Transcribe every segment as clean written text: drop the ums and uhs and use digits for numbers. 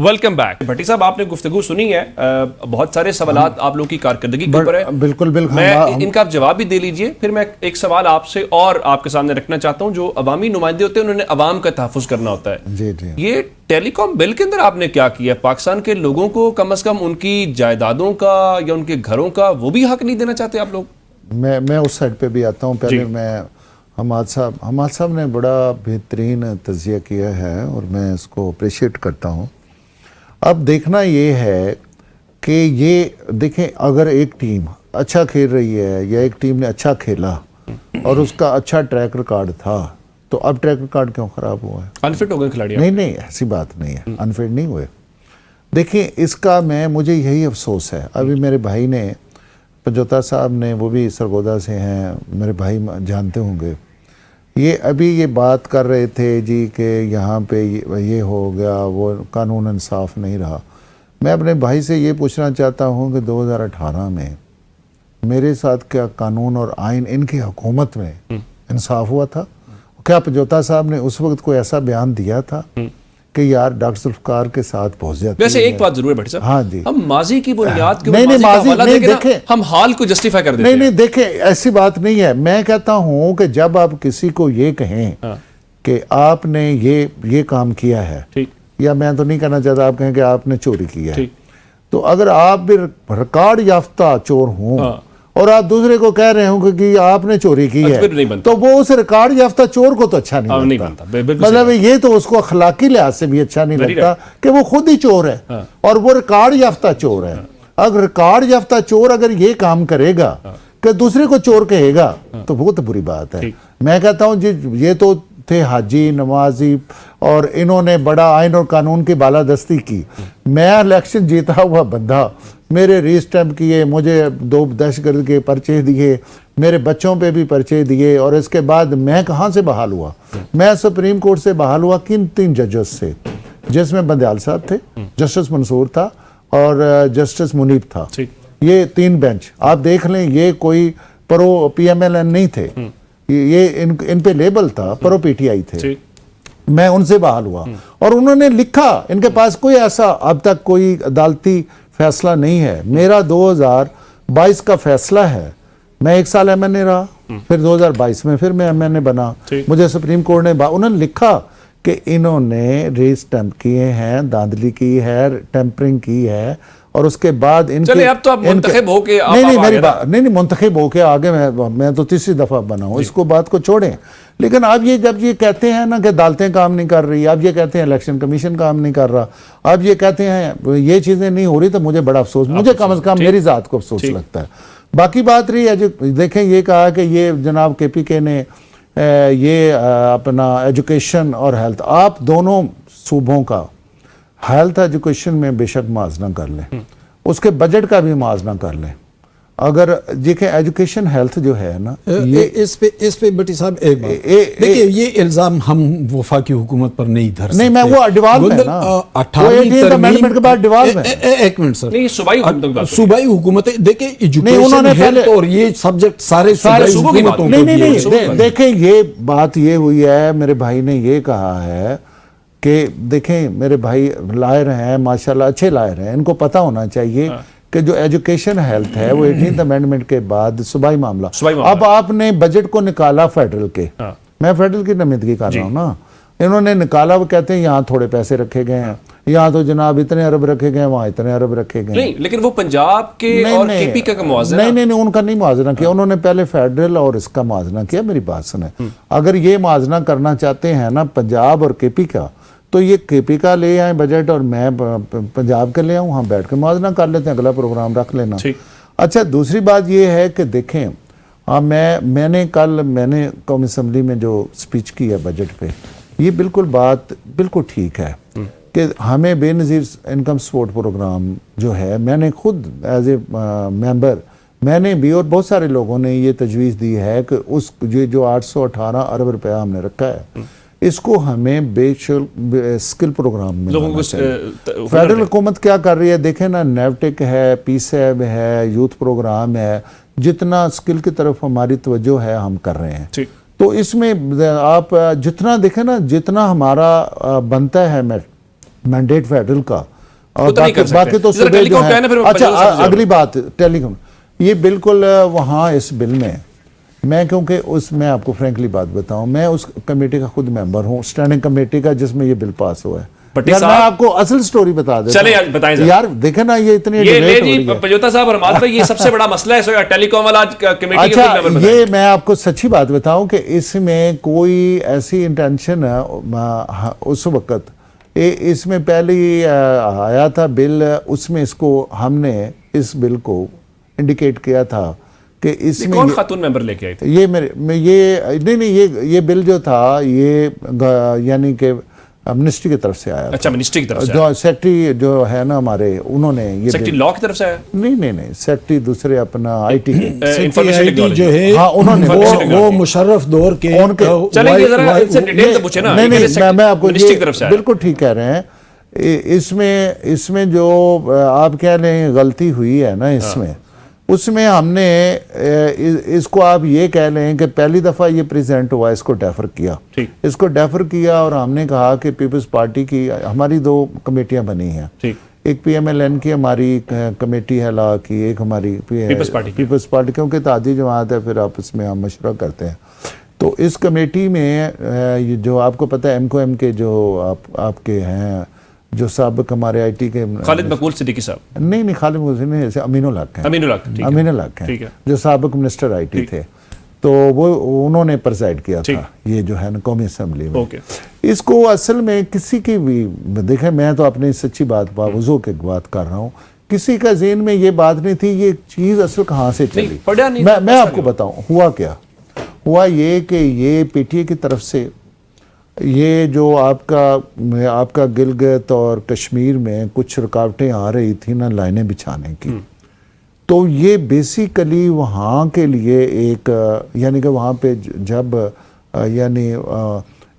Welcome back. भट्टी साहब, आपने गुफ्तगू सुनी है, बहुत सारे सवालात आप लोग की कारकर्दगी के ऊपर है। बिल्कुल बिल्कुल, मैं इनका आप जवाब भी दे लीजिए, फिर मैं एक सवाल आपसे और आपके सामने रखना चाहता हूं। जो अवामी नुमाइंदे होते हैं उन्होंने अवाम का तहफ़्फ़ुज़ करना होता है। जी जी। ये टेलीकॉम बिल के अंदर आपने क्या किया? पाकिस्तान के लोगों को कम से कम उनकी जायदादों का या उनके घरों का वो भी हक नहीं देना चाहते आप लोग? मैं उस साइड पे भी आता हूँ। पहले मैं हमाद साहब ने बड़ा बेहतरीन तज़िया किया है और मैं इसको अप्रिशिएट करता हूँ। अब देखना ये है कि ये देखें, अगर एक टीम अच्छा खेल रही है या एक टीम ने अच्छा खेला और उसका अच्छा ट्रैक रिकॉर्ड था, तो अब ट्रैक रिकॉर्ड क्यों ख़राब हुआ है? अनफिट हो गए खिलाड़ी? नहीं, ऐसी बात नहीं है, अनफिट नहीं हुए। देखिए, इसका मुझे यही अफसोस है। अभी मेरे भाई ने, पंजोता साहब ने, वो भी सरगोदा से हैं, मेरे भाई जानते होंगे, ये अभी ये बात कर रहे थे जी कि यहाँ पे ये हो गया, वो कानून इंसाफ नहीं रहा। मैं अपने भाई से ये पूछना चाहता हूँ कि 2018 में मेरे साथ क्या कानून और आइन इनकी हुकूमत में इंसाफ हुआ था? क्या पंजोता साहब ने उस वक्त कोई ऐसा बयान दिया था कि यार डॉक्टर जुल्फ़िकार के साथ पहुंच जाते? वैसे एक बात जरूर है भट्टी साहब, हाँ जी, हम माजी की बुनियाद के नहीं, माजी देखें, हम हाल को जस्टिफाई कर देते हैं। नहीं, देखें, ऐसी बात नहीं है। मैं कहता हूं कि जब आप किसी को ये कहें कि आपने ये काम किया है, या मैं तो नहीं कहना चाहता आप कहें कि आपने चोरी किया है, तो अगर आप भी रिकॉर्ड याफ्ता चोर हों और आप दूसरे को कह रहे हो कि आपने चोरी की है, तो वो उस रिकॉर्ड याफ्ता चोर को तो अच्छा नहीं लगता। मतलब ये तो उसको अखलाकी लिहाज से भी अच्छा नहीं लगता कि वो खुद ही चोर है और वो रिकॉर्ड याफ्ता चोर है। अगर रिकॉर्ड याफ्ता चोर अगर ये काम करेगा कि दूसरे को चोर कहेगा, तो वो तो बुरी बात है। मैं कहता हूँ जी, ये तो थे हाजी नवाजी और इन्होंने बड़ा आइन और कानून की बालादस्ती की। मैं इलेक्शन जीता हुआ बंदा, मेरे रीस्टैम्प किए, मुझे 2 दहशतगर्द के पर्चे दिए, मेरे बच्चों पे भी पर्चे दिए, और इसके बाद मैं कहाँ से बहाल हुआ? मैं सुप्रीम कोर्ट से बहाल हुआ किन 3 जजेस से, जिसमें बंदयाल साहब थे, जस्टिस मंसूर था और जस्टिस मुनीब था। ये 3 बेंच आप देख लें, ये कोई प्रो PMLN नहीं थे, ये इन पे लेबल था, प्रो PTI थे। मैं उनसे बहाल हुआ और उन्होंने लिखा, इनके पास कोई ऐसा अब तक कोई अदालती फैसला नहीं है। मेरा 2022 का फैसला है, मैं 1 साल MNA रहा, फिर 2022 में फिर मैं MNA बना। मुझे सुप्रीम कोर्ट ने उन्होंने लिखा कि इन्होंने रीस्टैम्प किए हैं, धांधली की है, टेम्परिंग की है, और उसके बाद इनके अब तो आप मुंतखब होके नहीं मुंतखब होके आगे मैं तो तीसरी दफा बना हूँ, इसको बात को छोड़ें। लेकिन अब जब ये कहते हैं ना कि अदालतें काम नहीं कर रही, अब ये कहते हैं इलेक्शन कमीशन काम नहीं कर रहा, अब ये कहते हैं ये चीजें नहीं हो रही, तो मुझे बड़ा अफसोस, मुझे कम से कम मेरी जात को अफसोस लगता है। बाकी बात रही है जो देखें, ये कहा कि ये जनाब KPK ने ये अपना एजुकेशन और हेल्थ, आप दोनों सूबों का हेल्थ एजुकेशन में बेशक मुआवजा कर लें, उसके बजट का भी मुआवजा कर लें। अगर देखें एजुकेशन हेल्थ जो है ना, ये इस पे भट्टी साहब एक बात देखिए, ये इल्जाम हम वफाकी हुकूमत पर नहीं धर सकते। नहीं, मैं वो डिवाल्व है ना, 18वीं अमेंडमेंट के बाद डिवाल्व है। एक मिनट सर, नहीं, सूबाई हुकूमत है। देखिए एजुकेशन हेल्थ और ये सब्जेक्ट सारे हुकूमतों नहीं, देखें ये बात ये हुई है, मेरे भाई ने ये कहा है कि देखें, मेरे भाई लायर हैं माशाल्लाह, अच्छे लायर हैं, इनको पता होना चाहिए कि जो एजुकेशन हेल्थ है वो 18th अमेंडमेंट के बाद सूबाई मामला। अब आपने बजट को निकाला फेडरल के, मैं फेडरल की नुमाइंदगी कर रहा हूँ ना, इन्होंने निकाला, वो कहते हैं यहाँ थोड़े पैसे रखे गए हैं, यहाँ तो जनाब इतने अरब रखे गए, वहाँ इतने अरब रखे गए। नहीं, लेकिन वो पंजाब के और KPK का मुआवजा नहीं, उनका नहीं मुआवजा किया, उन्होंने पहले फेडरल और इसका मुआवजा किया। मेरी बात सुने, अगर ये मुआवजा करना चाहते हैं ना पंजाब और KP का, तो ये KP का ले आए बजट और मैं पंजाब के ले आऊँ, हम बैठ के मुआवजा कर लेते हैं, अगला प्रोग्राम रख लेना। अच्छा, दूसरी बात ये है कि देखें, मैंने कौमी असम्बली में जो स्पीच की है बजट पे, ये बात बिल्कुल ठीक है कि हमें बेनज़ीर इनकम सपोर्ट प्रोग्राम जो है, मैंने खुद एज ए मेंबर, मैंने भी और बहुत सारे लोगों ने ये तजवीज़ दी है कि उस जो 818 अरब रुपया हमने रखा है, इसको हमें स्किल प्रोग्राम में लोगों को फेडरल हुकूमत क्या कर रही है? देखें ना, नेवटेक है, PSAB है, यूथ प्रोग्राम है, जितना स्किल की तरफ हमारी तवज्जो है हम कर रहे हैं। तो इसमें आप जितना देखें ना, जितना हमारा बनता है मैंडेट फेडरल का, और तो नहीं कर बाकी तो सकते। सूबे जो है ना, फिर है। अच्छा, पंजाब से अगली बात टेलीकॉम, ये बिल्कुल वहाँ इस बिल में, मैं क्योंकि मैं आपको फ्रेंकली बात बताऊं, मैं उस कमेटी का खुद मेंबर हूं, स्टैंडिंग कमेटी का, जिसमें ये बिल पास हुआ है। यार मैं आपको असल स्टोरी बता देता हूं। चले यार, बताएं यार देखे ना, ये इतनी ये ले जी पंजोता साहब और हमारे भाई, ये सबसे बड़ा मसला है टेलीकॉम वाला कमेटी के अच्छा, ये मैं आपको सच्ची बात बताऊं कि इसमें कोई ऐसी इंटेंशन उस वक्त इसमें पहले आया था बिल, उसमें इसको हमने इस बिल को इंडिकेट किया था कि इसमें कौन खातून मेंबर लेके आए थे? ये ये बिल जो था ये यानी कि मिनिस्ट्री की तरफ से आया। अच्छा, मिनिस्ट्री की तरफ से जो सेक्रेटरी जो है ना हमारे, उन्होंने ये सेक्रेटरी लॉ की तरफ से आया? नहीं, सेक्रेटरी दूसरे अपना आईटी के इंफॉर्मेशन टेक्नोलॉजी जो है, हाँ, उन्होंने वो मुशर्रफ दौर के चलेंगे जरा इनसे डिटेल तो पूछे ना। नहीं, मैं आपको मिनिस्ट्री की तरफ से बिल्कुल ठीक कह रहे हैं। इसमें जो आप कह रहे हैं गलती हुई है ना इसमें, उसमें हमने इसको आप ये कह लें कि पहली दफ़ा ये प्रेजेंट हुआ, इसको डेफर किया, इसको डेफर किया, और हमने कहा कि पीपल्स पार्टी की हमारी 2 कमेटियां बनी हैं, एक PMLN की हमारी कमेटी है लॉ की, एक हमारी पीपल्स पार्टी, क्योंकि ताजी जमात है, फिर आपस में हम मशवरा करते हैं। तो इस कमेटी में जो आपको पता है MQM के जो आपके हैं, जो साबिक हमारे IT के खालिद मकबूल सिद्दीकी साहब, नहीं खालिद मकबूल नहीं, अमीनुल हक हैं, अमीनुल हक हैं, जो साबिक मिनिस्टर IT थे, तो वो उन्होंने प्रेसाइड किया था ये जो है ना कौमी असम्बली में। इसको असल में किसी की भी देखें, मैं तो अपनी सच्ची बात बावजू के बात कर रहा हूँ, किसी का ज़हन में ये बात नहीं थी, ये चीज़ असल कहाँ से चली। मैं आपको बताऊँ हुआ क्या हुआ, ये कि ये PTA की तरफ से ये जो आपका गिलगित और कश्मीर में कुछ रुकावटें आ रही थी ना लाइनें बिछाने की, तो ये बेसिकली वहाँ के लिए एक यानी कि वहाँ पे जब यानी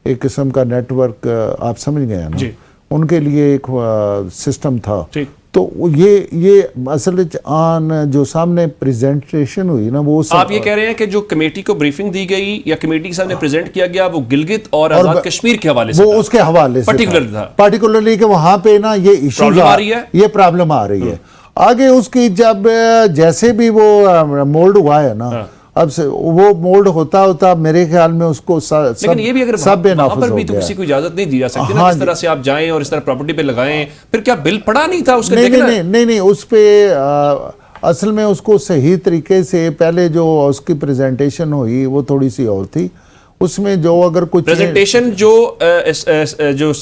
एक किस्म का नेटवर्क आप समझ गए ना, उनके लिए एक सिस्टम था। तो ये असल जो सामने प्रेजेंटेशन हुई ना, वो आप ये कह रहे हैं कि जो कमेटी को ब्रीफिंग दी गई या कमेटी के सामने प्रेजेंट किया गया, वो गिलगित और आजाद कश्मीर के हवाले से, वो उसके हवाले से पर्टिकुलरली कि वहाँ पे ना ये इशू आ रही है, ये प्रॉब्लम आ रही है। आगे उसकी जब जैसे भी वो मोल्ड हुआ है ना, अब से वो मोल्ड होता मेरे ख्याल में उसको लेकिन ये भी अगर वहाँ पर भी तो किसी को इजाजत नहीं दी जा सकती ना, इस तरह से आप जाएं और इस तरह प्रॉपर्टी पे लगाएं, फिर क्या बिल पड़ा नहीं था उसका? नहीं, उस पे असल में उसको सही तरीके से पहले जो उसकी प्रेजेंटेशन हुई वो थोड़ी सी और थी, उसमें जो अगर कुछ प्रेजेंटेशन जो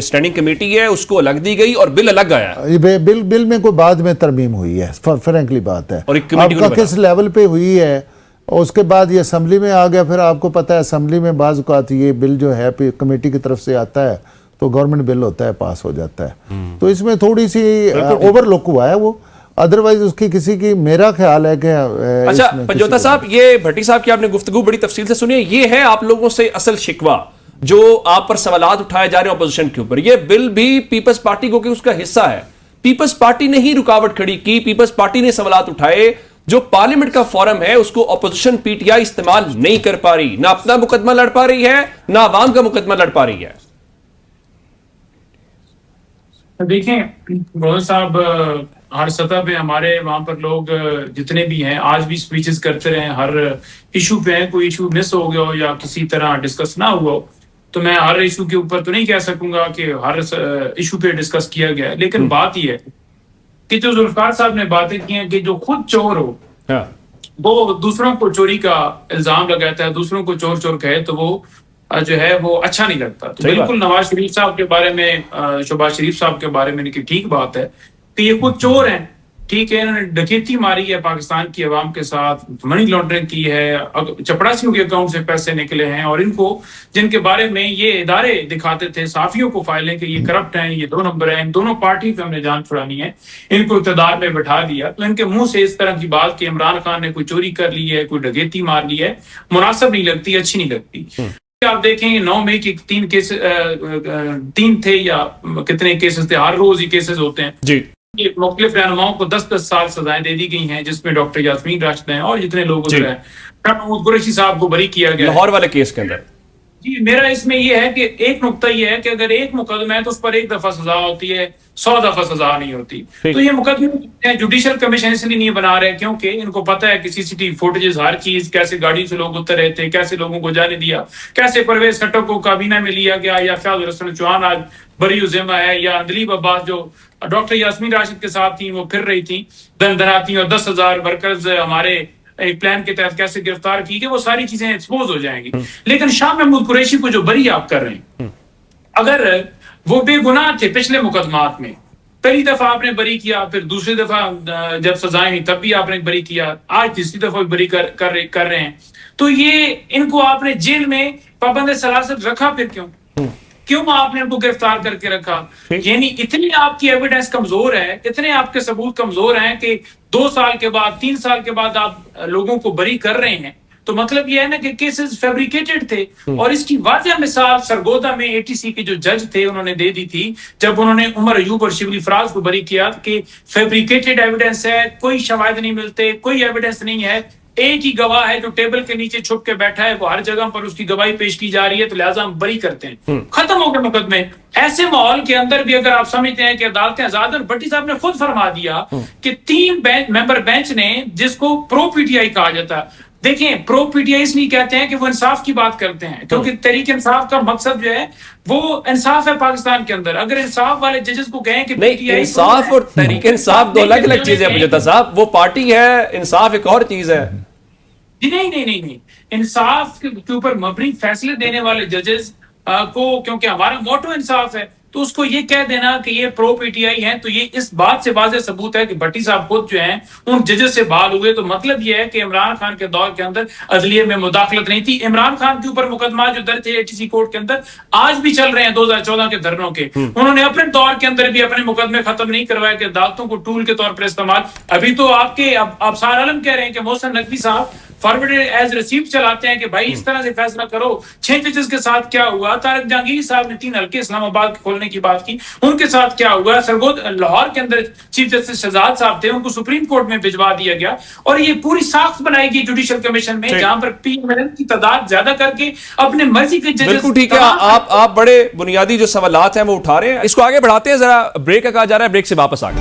स्टैंडिंग कमेटी है उसको अलग दी गई और बिल अलग आया। बिल में कोई बाद में तरमीम हुई है, फ्रैंकली बात है, और एक कमेटी आपका किस लेवल पे हुई है, और उसके बाद ये असम्बली में आ गया। फिर आपको पता है असम्बली में बाज़ औक़ात ये बिल जो है कमेटी की तरफ से आता है तो गवर्नमेंट बिल होता है, पास हो जाता है। तो इसमें थोड़ी सी ओवरलुक हुआ है वो, अदरवाइज उसकी किसी की मेरा ख्याल है कि अच्छा पंजोता साहब, ये भट्टी साहब की आपने गुफ्तगू बड़ी तफसील से सुनी, ये है आप लोगों से असल शिकवा जो आप पर सवालात उठाए जा रहे हैं अपोजिशन के ऊपर। ये बिल भी पीपल्स पार्टी को उसका हिस्सा है, पीपल्स पार्टी ने ही रुकावट खड़ी की, पीपल्स पार्टी ने सवालात उठाए। जो पार्लियामेंट का फोरम है उसको अपोजिशन PTI इस्तेमाल नहीं कर पा रही, ना अपना मुकदमा लड़ पा रही है, ना आवाम का मुकदमा लड़ पा रही है। देखें गोयल साहब, हर सतह पे हमारे वहां पर लोग जितने भी हैं आज भी स्पीचेस करते रहे, हर इशू पे हैं, कोई इशू मिस हो गया हो या किसी तरह डिस्कस ना हुआ हो, तो मैं हर इशू के ऊपर तो नहीं कह सकूंगा कि हर इशू पे डिस्कस किया गया है। लेकिन बात यह है कि जो जुल्फकार साहब ने बातें की हैं कि जो खुद चोर हो वो दूसरों को चोरी का इल्जाम लगाता है, दूसरों को चोर चोर कहे, तो वो जो है वो अच्छा नहीं लगता। तो बिल्कुल नवाज शरीफ साहब के बारे में, शहबाज शरीफ साहब के बारे में ठीक बात है कि ये खुद चोर हैं, ठीक है, इन्होंने डकैती मारी है पाकिस्तान की अवाम के साथ, मनी लॉन्ड्रिंग की है, चपड़ासियों के अकाउंट से पैसे निकले हैं, और इनको जिनके बारे में ये इदारे दिखाते थे साफियों को फाइलें कि ये करप्ट हैं, ये 2 नंबर हैं, इन दोनों पार्टी पे हमने जान छुड़ानी है, इनको इक़्तिदार में बैठा दिया। तो इनके मुंह से इस तरह की बात कि इमरान खान ने कोई चोरी कर ली है, कोई डकैती मार ली है, मुनासिब नहीं लगती, अच्छी नहीं लगती। आप देखें 9 मई के 3 थे या कितने केसेस थे, हर रोज ही केसेस होते हैं जी। मुख्तलिफ रहनुमाओं को 10-10 साल सजाएं दे दी गई हैं, जिसमें डॉक्टर यास्मीन राशिद हैं और जितने लोग उधर हैं, महमूद कुरैशी साहब को बरी किया गया लाहौर वाले केस के अंदर। जी, मेरा इसमें यह है कि एक नुक्ता यह है कि अगर एक मुकदमा है तो उस पर एक दफा सजा होती है, 100 दफा सजा नहीं होती। तो ये मुकदमे जुडिशियल कमीशन इसलिए नहीं बना रहे क्योंकि इनको पता है कि सीसीटीवी फुटेजेस, हर चीज, कैसे गाड़ी से लोग उतर रहे थे, कैसे लोगों को जाने दिया, कैसे परवेज खट्टर को काबीना में लिया गया, या फयाज हसन चौहान आज बरी उज़िमा है, या अंदलीब अब्बास जो डॉक्टर यास्मीन राशिद के साथ थी, वो फिर रही थी दंदनाती, और 10,000 वर्कर्स हमारे एक प्लान के तहत कैसे गिरफ्तार की गई, वो सारी चीजें एक्सपोज हो जाएंगी। लेकिन शाह महमूद कुरैशी को जो बरी आप कर रहे हैं, अगर वो बेगुनाह थे पिछले मुकदमात में, पहली दफा आपने बरी किया, फिर दूसरी दफा जब सजाएं हुई तब भी आपने बरी किया, आज तीसरी दफा भी बरी कर रहे हैं, तो ये इनको आपने जेल में पाबंद सलासत रखा, फिर क्यों आपने उनको गिरफ्तार करके रखा? यानी इतनी आपकी एविडेंस कमजोर है, इतने आपके सबूत कमजोर हैं कि 2 साल के बाद, 3 साल के बाद आप लोगों को बरी कर रहे हैं। तो मतलब यह है ना कि केसेस फैब्रिकेटेड थे। और इसकी वाज़ह मिसाल सरगोदा में एटीसी के जो जज थे उन्होंने दे दी थी, जब उन्होंने उमर अयूब और शिबली फराज को बरी किया कि फैब्रिकेटेड एविडेंस है, कोई शवाहिद नहीं मिलते, कोई एविडेंस नहीं है, एक ही गवाह है जो टेबल के नीचे छुप के बैठा है, वो हर जगह पर उसकी गवाही पेश की जा रही है, तो लिहाजा हम बरी करते हैं, खत्म हो गए मुकदमे। ऐसे माहौल के अंदर भी अगर आप समझते हैं कि अदालतें आजाद, और भट्टी साहब ने खुद फरमा दिया कि 3 मेंबर बेंच ने, जिसको प्रो पीटीआई कहा जाता है, देखें प्रो पीटीआई इसलिए कहते हैं कि वो इंसाफ की बात करते हैं, क्योंकि तहरीक इंसाफ का मकसद जो है वो इंसाफ है पाकिस्तान के अंदर। अगर इंसाफ वाले जजेस को कहें कि नहीं, इंसाफ और तहरीक इंसाफ दो अलग अलग चीजें हैं मुजद्दा साहब, वो पार्टी है, इंसाफ एक और चीज है। जी नहीं, इंसाफ के ऊपर मबनी फैसले देने वाले जजेस को, क्योंकि हमारा मोटो इंसाफ है, तो उसको ये कह देना कि ये प्रो पीटीआई हैं, तो ये इस बात से वाज़ेह सबूत है कि भट्टी साहब खुद जो हैं उन जजेस से बहाल हुए। तो मतलब ये है कि इमरान खान के दौर के अंदर अदलिये में मुदाखलत नहीं थी। इमरान खान के ऊपर मुकदमा जो दर्ज है एटीसी कोर्ट के अंदर आज भी चल रहे हैं 2014 के धरनों के, उन्होंने अपने दौर के अंदर भी अपने मुकदमे खत्म नहीं करवाए कि अदालतों को टूल के तौर पर इस्तेमाल। अभी तो आपके अफसार आलम कह रहे हैं कि मोहसिन नकवी साहब फॉरवर्डेड एज रिसीव्ड चलाते हैं कि भाई इस तरह से फैसला करो। 6 जजेस के साथ क्या हुआ, तारिक जहांगीर साहब ने 3 हल्के इस्लामाबाद खोलने की बात की, उनके साथ क्या हुआ, सरगोदा लाहौर के अंदर चीफ जस्टिस शहजाद साहब थे, उनको सुप्रीम कोर्ट में भिजवा दिया गया। और ये पूरी साख्त बनाई गई जुडिशियल कमीशन में, जहां पर पीएमएल की तादाद ज्यादा करके अपने मर्जी के जजेस। बिल्कुल ठीक है, आप बड़े बुनियादी जो सवालात हैं वो उठा रहे हैं, इसको आगे बढ़ाते हैं, जरा ब्रेक का कहा जा रहा है, ब्रेक से वापस आ गए।